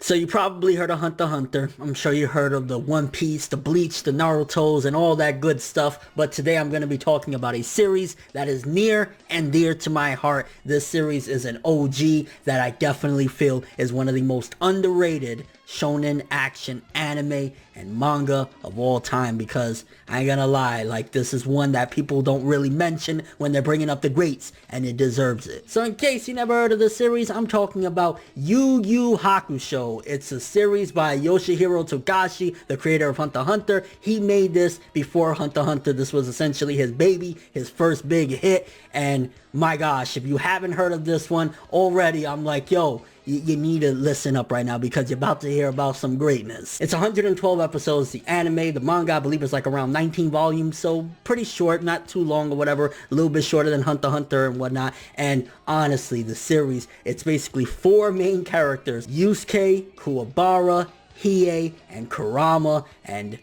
So you probably heard of Hunter x Hunter. I'm sure you heard of the One Piece, the Bleach, the Narutos, and all that good stuff. But today I'm going to be talking about a series that is near and dear to my heart. This series is an OG that I definitely feel is one of the most underrated shonen action anime and manga of all time, because I ain't gonna lie, like, this is one that people don't really mention when they're bringing up the greats, and it deserves it. So in case you never heard of this series, I'm talking about Yu Yu Hakusho. It's a series by Yoshihiro Togashi, the creator of Hunter x Hunter. He made this before Hunter x Hunter. This was essentially his baby, his first big hit, and my gosh, if you haven't heard of this one already, I'm like, yo, you need to listen up right now, because you're about to hear about some greatness. It's 112 episodes. The anime, the manga, I believe, is like around 19 volumes, so pretty short, not too long or whatever, a little bit shorter than Hunter x Hunter and whatnot. And honestly, the series, it's basically four main characters: Yusuke, Kuwabara, Hiei, and Kurama, and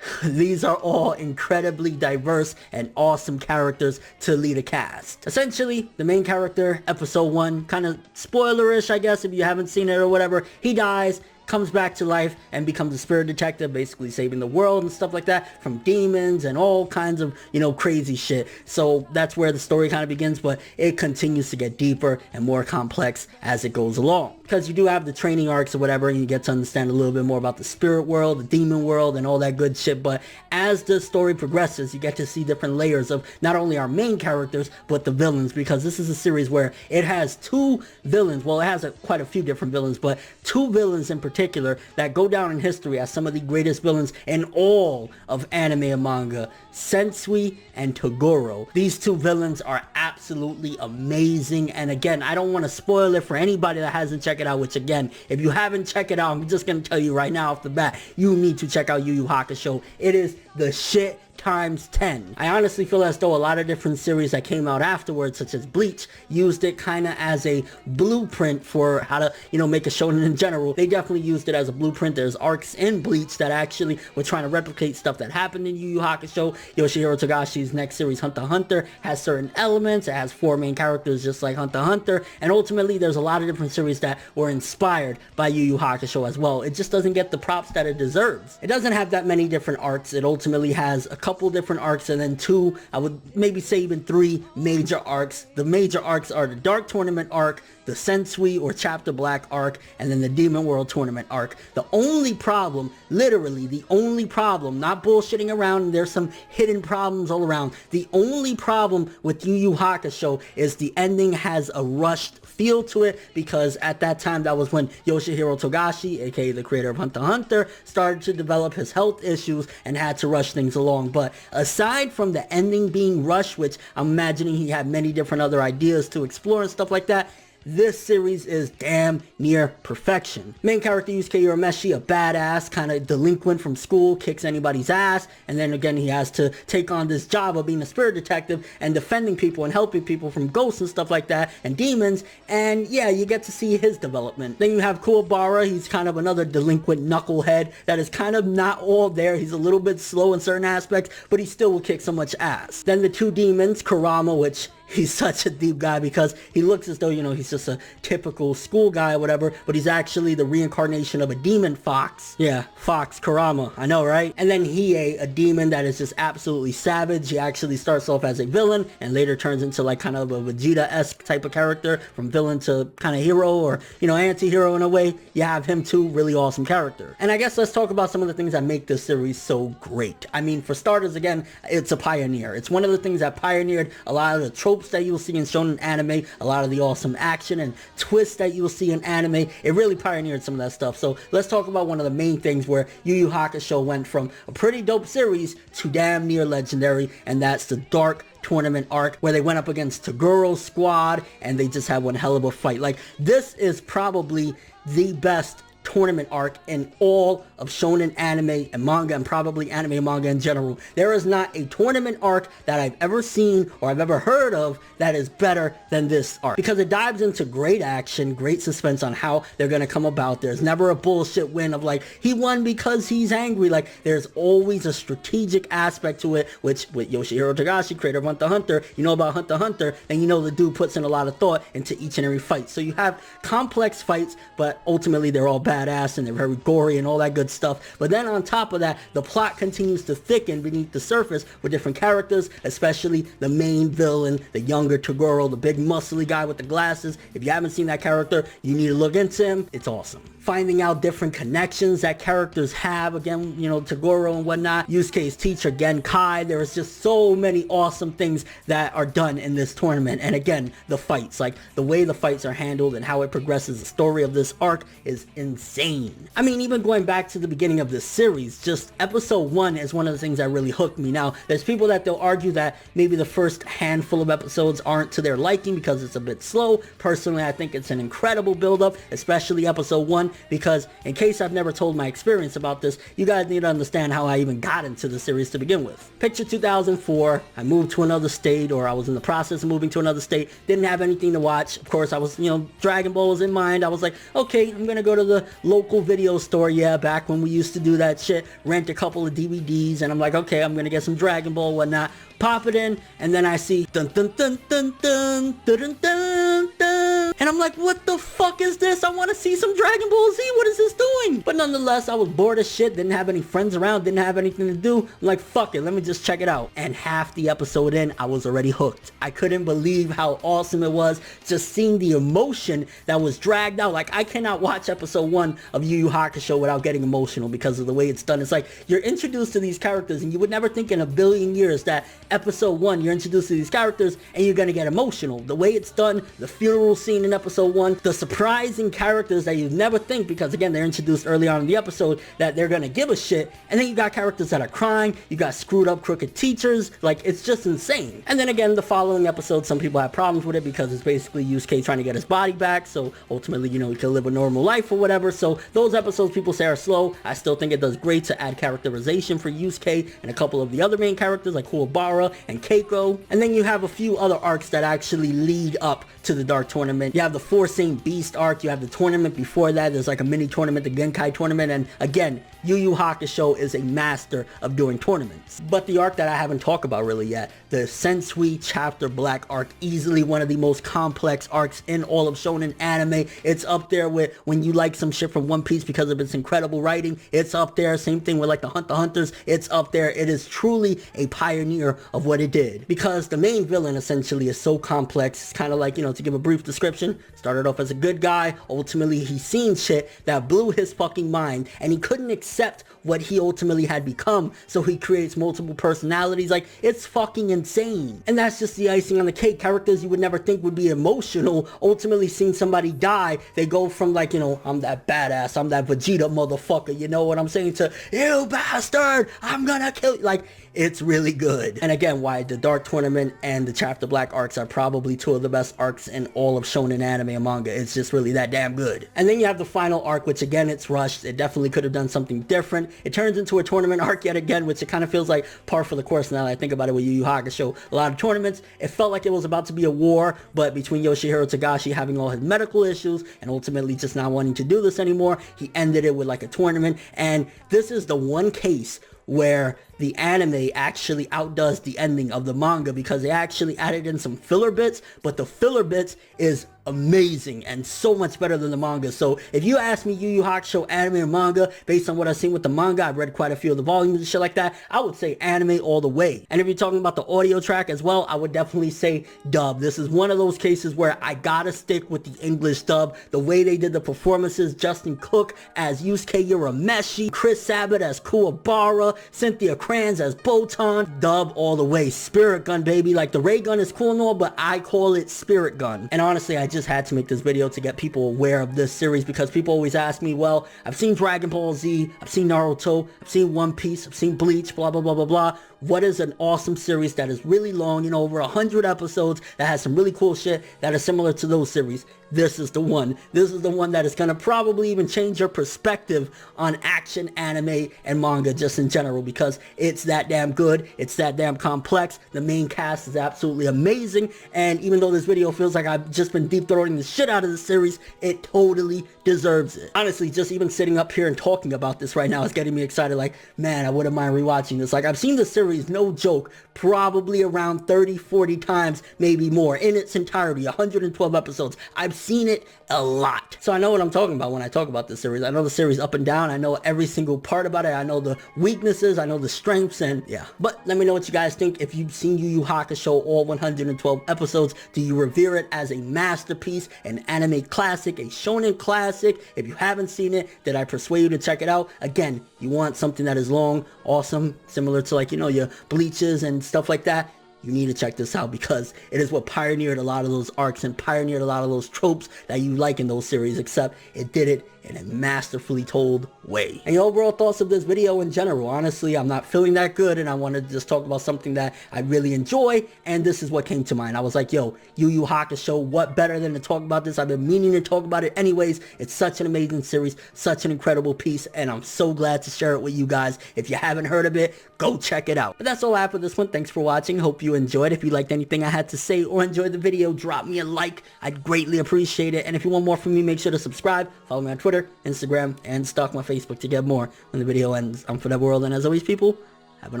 these are all incredibly diverse and awesome characters to lead a cast. Essentially, the main character, episode 1, kind of spoilerish, I guess, if you haven't seen it or whatever, he dies, comes back to life, and becomes a spirit detective, basically saving the world and stuff like that from demons and all kinds of, crazy shit. So that's where the story kind of begins, but it continues to get deeper and more complex as it goes along. Because you do have the training arcs or whatever, and you get to understand a little bit more about the spirit world, the demon world, and all that good shit. But as the story progresses, you get to see different layers of not only our main characters, but the villains, because this is a series where it has two villains. Well, it has quite a few different villains, but two villains in particular that go down in history as some of the greatest villains in all of anime and manga: Sensui and Toguro. These two villains are absolutely amazing, and again, I don't want to spoil it for anybody that hasn't checked it out, which again, if you haven't checked it out, I'm just gonna tell you right now off the bat, you need to check out Yu Yu Hakusho. It is the shit times 10. I honestly feel as though a lot of different series that came out afterwards, such as Bleach, used it kind of as a blueprint for how to, make a shonen in general. They definitely used it as a blueprint. There's arcs in Bleach that actually were trying to replicate stuff that happened in Yu Yu Hakusho. Yoshihiro Togashi's next series, Hunter x Hunter, has certain elements. It has four main characters just like Hunter x Hunter, and ultimately there's a lot of different series that were inspired by Yu Yu Hakusho as well. It just doesn't get the props that it deserves. It doesn't have that many different arcs. It ultimately has a couple different arcs, and then two, I would maybe say even three major arcs. The major arcs are the Dark Tournament arc, the Sensui or Chapter Black arc, and then the Demon World Tournament arc. The only problem, literally the only problem, not bullshitting around, there's some hidden problems all around. The only problem with Yu Yu Hakusho is the ending has a rushed feel to it, because at that time, that was when Yoshihiro Togashi, aka the creator of Hunter x Hunter, started to develop his health issues and had to rush things along. But aside from the ending being rushed, which I'm imagining he had many different other ideas to explore and stuff like that, this series is damn near perfection. Main character Yusuke Urameshi, a badass, kind of delinquent from school, kicks anybody's ass, and then again he has to take on this job of being a spirit detective and defending people and helping people from ghosts and stuff like that, and demons, and yeah, you get to see his development. Then you have Kuwabara. He's kind of another delinquent knucklehead that is kind of not all there. He's a little bit slow in certain aspects, but he still will kick so much ass. Then the two demons, Kurama, which he's such a deep guy because he looks as though, he's just a typical school guy or whatever, but he's actually the reincarnation of a demon fox. Yeah, Fox Kurama, I know, right? And then Hiei, a demon that is just absolutely savage. He actually starts off as a villain and later turns into like kind of a Vegeta-esque type of character, from villain to kind of hero, or, anti-hero in a way. You have him too, really awesome character. And I guess let's talk about some of the things that make this series so great. I mean, for starters, again, it's a pioneer. It's one of the things that pioneered a lot of the tropes that you'll see in shonen anime, a lot of the awesome action and twists that you'll see in anime. It really pioneered some of that stuff. So let's talk about one of the main things where Yu Yu Hakusho went from a pretty dope series to damn near legendary, and that's the Dark Tournament arc, where they went up against Toguro's squad and they just had one hell of a fight. Like, this is probably the best tournament arc in all of shonen anime and manga, and probably anime and manga in general. There is not a tournament arc that I've ever seen or I've ever heard of that is better than this arc, because it dives into great action, great suspense on how they're going to come about. There's never a bullshit win of like, he won because he's angry. Like, there's always a strategic aspect to it, which with Yoshihiro Togashi, creator of Hunter x Hunter, you know about Hunter x Hunter, and you know the dude puts in a lot of thought into each and every fight. So you have complex fights, but ultimately they're all badass badass and they're very gory and all that good stuff. But then on top of that, the plot continues to thicken beneath the surface with different characters, especially the main villain, the younger Toguro, the big muscly guy with the glasses. If you haven't seen that character, you need to look into him. It's awesome. Finding out different connections that characters have, again, you know, Toguro and whatnot, Yusuke's teacher Genkai. There is just so many awesome things that are done in this tournament. And again, the fights, like the way the fights are handled and how it progresses, the story of this arc is insane. I mean, even going back to the beginning of this series, just episode 1 is one of the things that really hooked me. Now, there's people that they'll argue that maybe the first handful of episodes aren't to their liking because it's a bit slow. Personally, I think it's an incredible build-up, especially episode 1, because in case I've never told my experience about this, you guys need to understand how I even got into the series to begin with. Picture 2004, I moved to another state, or I was in the process of moving to another state, didn't have anything to watch. Of course, I was, you know, Dragon Ball was in mind. I was like, okay, I'm gonna go to the local video store, yeah, back when we used to do that shit, rent a couple of DVDs, and I'm like, okay, I'm gonna get some Dragon Ball, whatnot, pop it in, and then I see dun dun dun dun dun dun dun dun dun, and I'm like, what the fuck is this? I want to see some Dragon Ball Z. What is this doing? But nonetheless, I was bored as shit, didn't have any friends around, didn't have anything to do. I'm like, fuck it, let me just check it out. And half the episode in, I was already hooked. I couldn't believe how awesome it was, just seeing the emotion that was dragged out. Like, I cannot watch episode 1 of Yu Yu Hakusho without getting emotional because of the way it's done. It's like, you're introduced to these characters, and you would never think in a billion years that episode 1, you're introduced to these characters, and you're gonna get emotional. The way it's done, the funeral scene in episode 1, the surprising characters that you never think, because again, they're introduced early on in the episode, that they're gonna give a shit, and then you got characters that are crying, you got screwed up crooked teachers, like, it's just insane. And then again, the following episode, some people have problems with it because it's basically Yusuke trying to get his body back, so ultimately, you know, he can live a normal life or whatever. So those episodes people say are slow. I still think it does great to add characterization for Yusuke and a couple of the other main characters like Kuwabara and Keiko. And then you have a few other arcs that actually lead up to the Dark Tournament. You have the Four Saint Beast arc, you have the tournament before that, there's like a mini tournament, the Genkai tournament, and again, Yu Yu Hakusho is a master of doing tournaments. But the arc that I haven't talked about really yet, the Sensui Chapter Black arc, easily one of the most complex arcs in all of shonen anime. It's up there with when you like some shit from One Piece because of its incredible writing. It's up there. Same thing with like the Hunter x Hunters. It's up there. It is truly a pioneer of what it did, because the main villain essentially is so complex. It's kind of like, you know, to give a brief description, started off as a good guy. Ultimately, he seen shit that blew his fucking mind, and he couldn't accept what he ultimately had become, so he creates multiple personalities. Like, it's fucking insane. And that's just the icing on the cake. Characters you would never think would be emotional, ultimately seeing somebody die, they go from like, you know, I'm that badass, I'm that Vegeta motherfucker, you know what I'm saying, to, you bastard, I'm gonna kill you. Like, it's really good. And again, why the Dark Tournament and the Chapter Black arcs are probably two of the best arcs in all of shonen anime and manga. It's just really that damn good. And then you have the final arc, which again, it's rushed. It definitely could have done something different. It turns into a tournament arc yet again, which it kind of feels like par for the course now that I think about it with Yu Yu Hakusho. A lot of tournaments, it felt like it was about to be a war, but between Yoshihiro Togashi having all his medical issues and ultimately just not wanting to do this anymore, he ended it with like a tournament. And this is the one case where the anime actually outdoes the ending of the manga, because they actually added in some filler bits, but the filler bits is amazing and so much better than the manga. So if you ask me Yu Yu Hakusho anime or manga, based on what I've seen with the manga, I've read quite a few of the volumes and shit like that, I would say anime all the way. And if you're talking about the audio track as well, I would definitely say dub. This is one of those cases where I gotta stick with the English dub. The way they did the performances, Justin Cook as Yusuke Urameshi, Chris Sabat as Kuwabara, Cynthia Kranz as Botan, dub all the way. Spirit Gun, baby. Like, the ray gun is cool and all, but I call it Spirit Gun. And honestly, I just had to make this video to get people aware of this series, because people always ask me, well, I've seen Dragon Ball Z, I've seen Naruto, I've seen One Piece, I've seen Bleach, blah, blah, blah, blah, blah. What is an awesome series that is really long, you know, over 100 episodes, that has some really cool shit that is similar to those series? This is the one. This is the one that is going to probably even change your perspective on action, anime, and manga just in general, because it's that damn good. It's that damn complex. The main cast is absolutely amazing. And even though this video feels like I've just been deep throating the shit out of the series, it totally deserves it. Honestly, just even sitting up here and talking about this right now is getting me excited. Like, man, I wouldn't mind rewatching this. Like, I've seen the series, no joke, probably around 30, 40 times, maybe more, in its entirety, 112 episodes. I've seen it a lot. So I know what I'm talking about when I talk about this series. I know the series up and down. I know every single part about it. I know the weaknesses. I know the strengths, and yeah. But let me know what you guys think. If you've seen Yu Yu Hakusho, all 112 episodes, do you revere it as a masterpiece, an anime classic, a shonen classic? If you haven't seen it, did I persuade you to check it out? Again, you want something that is long, awesome, similar to like, you know, your Bleaches and stuff like that. You need to check this out because it is what pioneered a lot of those arcs and pioneered a lot of those tropes that you like in those series, except it did it in a masterfully told way. And your overall thoughts of this video in general? Honestly, I'm not feeling that good, and I wanted to just talk about something that I really enjoy, and this is what came to mind. I was like, yo, Yu Yu Hakusho, what better than to talk about this? I've been meaning to talk about it anyways. It's such an amazing series, such an incredible piece, and I'm so glad to share it with you guys. If you haven't heard of it, go check it out. But that's all I have for this one. Thanks for watching. Hope you enjoyed. If you liked anything I had to say or enjoyed the video, drop me a like. I'd greatly appreciate it. And if you want more from me, make sure to subscribe. Follow me on Twitter, Instagram, and stalk my Facebook to get more when the video ends. I'm ForneverWorld, and as always, people, have an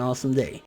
awesome day.